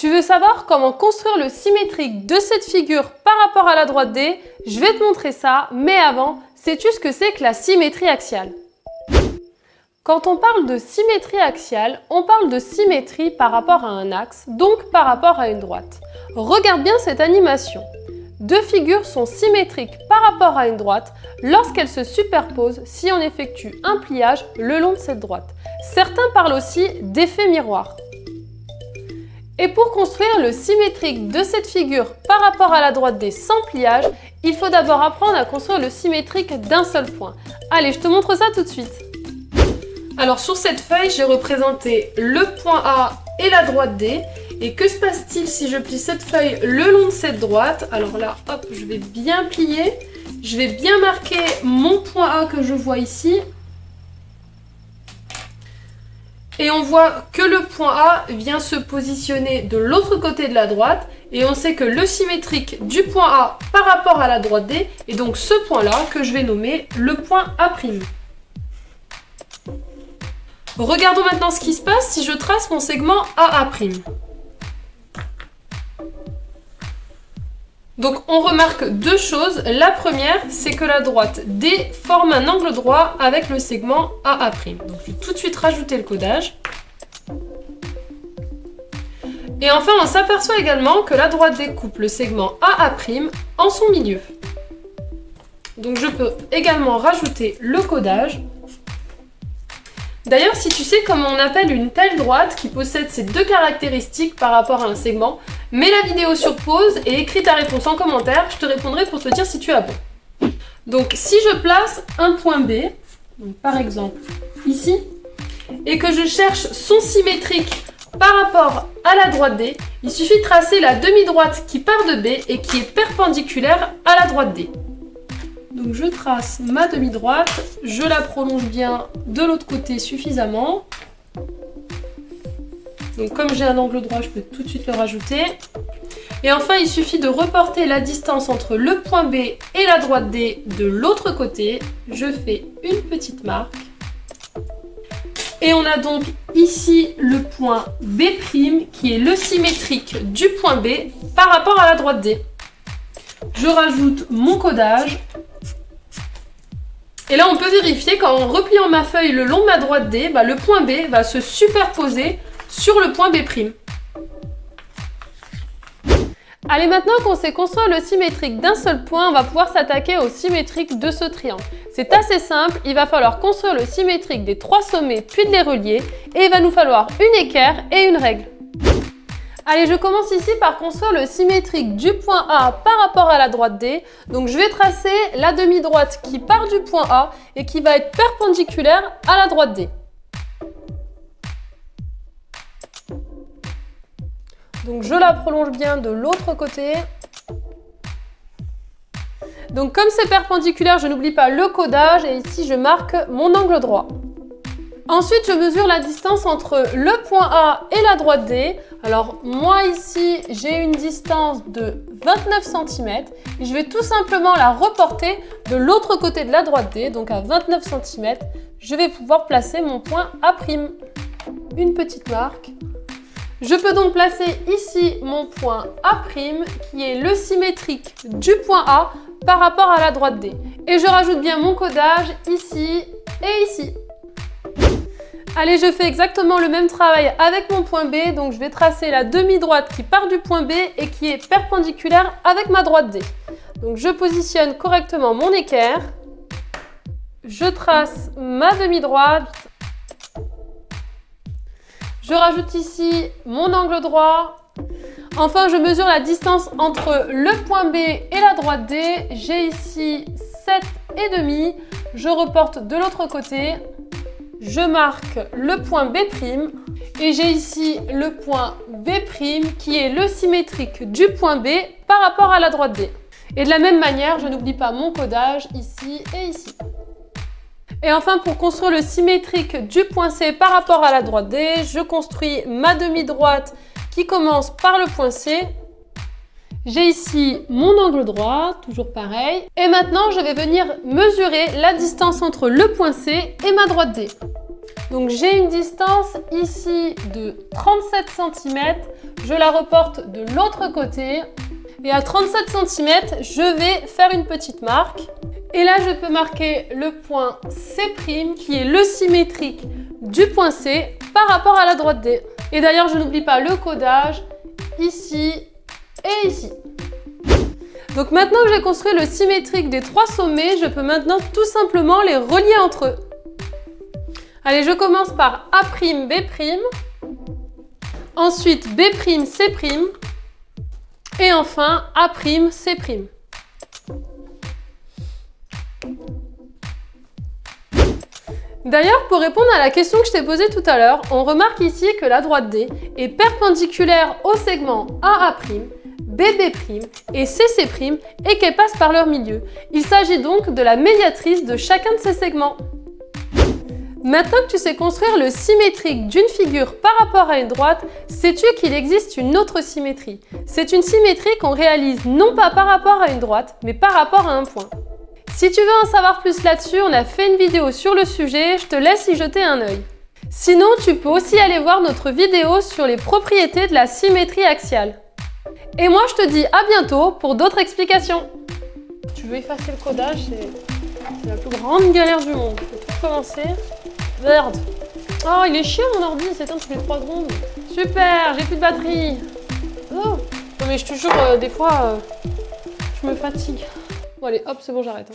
Tu veux savoir comment construire le symétrique de cette figure par rapport à la droite D? Je vais te montrer ça, mais avant, sais-tu ce que c'est que la symétrie axiale? Quand on parle de symétrie axiale, on parle de symétrie par rapport à un axe, donc par rapport à une droite. Regarde bien cette animation. Deux figures sont symétriques par rapport à une droite lorsqu'elles se superposent si on effectue un pliage le long de cette droite. Certains parlent aussi d'effet miroir. Et pour construire le symétrique de cette figure par rapport à la droite D sans pliage, il faut d'abord apprendre à construire le symétrique d'un seul point. Allez, je te montre ça tout de suite. Alors sur cette feuille, j'ai représenté le point A et la droite D. Et que se passe-t-il si je plie cette feuille le long de cette droite? Alors là, hop, je vais bien plier. Je vais bien marquer mon point A que je vois ici. Et on voit que le point A vient se positionner de l'autre côté de la droite. Et on sait que le symétrique du point A par rapport à la droite D est donc ce point-là que je vais nommer le point A'. Regardons maintenant ce qui se passe si je trace mon segment AA'. Donc on remarque deux choses. La première, c'est que la droite D forme un angle droit avec le segment AA'. Donc je vais tout de suite rajouter le codage. Et enfin, on s'aperçoit également que la droite D coupe le segment AA' en son milieu. Donc je peux également rajouter le codage. D'ailleurs, si tu sais comment on appelle une telle droite qui possède ces deux caractéristiques par rapport à un segment, mets la vidéo sur pause et écris ta réponse en commentaire, je te répondrai pour te dire si tu as bon. Donc si je place un point B, donc par exemple ici, et que je cherche son symétrique par rapport à la droite D, il suffit de tracer la demi-droite qui part de B et qui est perpendiculaire à la droite D. Donc je trace ma demi-droite, je la prolonge bien de l'autre côté suffisamment. Donc comme j'ai un angle droit, je peux tout de suite le rajouter. Et enfin, il suffit de reporter la distance entre le point B et la droite D de l'autre côté. Je fais une petite marque. Et on a donc ici le point B' qui est le symétrique du point B par rapport à la droite D. Je rajoute mon codage. Et là, on peut vérifier qu'en repliant ma feuille le long de ma droite D, le point B va se superposer sur le point B'. Allez, maintenant qu'on sait construire le symétrique d'un seul point, on va pouvoir s'attaquer au symétrique de ce triangle. C'est assez simple, il va falloir construire le symétrique des trois sommets puis de les relier et il va nous falloir une équerre et une règle. Allez, je commence ici par construire le symétrique du point A par rapport à la droite D. Donc je vais tracer la demi-droite qui part du point A et qui va être perpendiculaire à la droite D. Donc je la prolonge bien de l'autre côté. Donc comme c'est perpendiculaire, je n'oublie pas le codage et ici je marque mon angle droit. Ensuite, je mesure la distance entre le point A et la droite D. Alors moi ici, j'ai une distance de 29 cm et je vais tout simplement la reporter de l'autre côté de la droite D. Donc à 29 cm, je vais pouvoir placer mon point A'. Une petite marque. Je peux donc placer ici mon point A' qui est le symétrique du point A par rapport à la droite D. Et je rajoute bien mon codage ici et ici. Allez, je fais exactement le même travail avec mon point B. Donc je vais tracer la demi-droite qui part du point B et qui est perpendiculaire avec ma droite D. Donc je positionne correctement mon équerre. Je trace ma demi-droite. Je rajoute ici mon angle droit. Enfin, je mesure la distance entre le point B et la droite D. J'ai ici 7,5. Je reporte de l'autre côté. Je marque le point B' et j'ai ici le point B' qui est le symétrique du point B par rapport à la droite D. Et de la même manière, je n'oublie pas mon codage ici et ici. Et enfin, pour construire le symétrique du point C par rapport à la droite D, je construis ma demi-droite qui commence par le point C. J'ai ici mon angle droit, toujours pareil. Et maintenant, je vais venir mesurer la distance entre le point C et ma droite D. Donc j'ai une distance ici de 37 cm, je la reporte de l'autre côté et à 37 cm, je vais faire une petite marque. Et là, je peux marquer le point C' qui est le symétrique du point C par rapport à la droite D. Et d'ailleurs, je n'oublie pas le codage ici et ici. Donc maintenant que j'ai construit le symétrique des trois sommets, je peux maintenant tout simplement les relier entre eux. Allez, je commence par A', B', ensuite B', C', et enfin A', C'. D'ailleurs, pour répondre à la question que je t'ai posée tout à l'heure, on remarque ici que la droite D est perpendiculaire au segment AA', BB' et CC' et qu'elle passe par leur milieu. Il s'agit donc de la médiatrice de chacun de ces segments. Maintenant que tu sais construire le symétrique d'une figure par rapport à une droite, sais-tu qu'il existe une autre symétrie? C'est une symétrie qu'on réalise non pas par rapport à une droite, mais par rapport à un point. Si tu veux en savoir plus là-dessus, on a fait une vidéo sur le sujet, je te laisse y jeter un œil. Sinon, tu peux aussi aller voir notre vidéo sur les propriétés de la symétrie axiale. Et moi, je te dis à bientôt pour d'autres explications. Tu veux effacer le codage, c'est la plus grande galère du monde. Il faut tout recommencer. Merde. Oh, il est chiant mon ordi, il s'éteint toutes les 3 secondes. Super, j'ai plus de batterie. Oh. Non mais je te jure, des fois, je me fatigue. Bon allez, hop, c'est bon, j'arrête.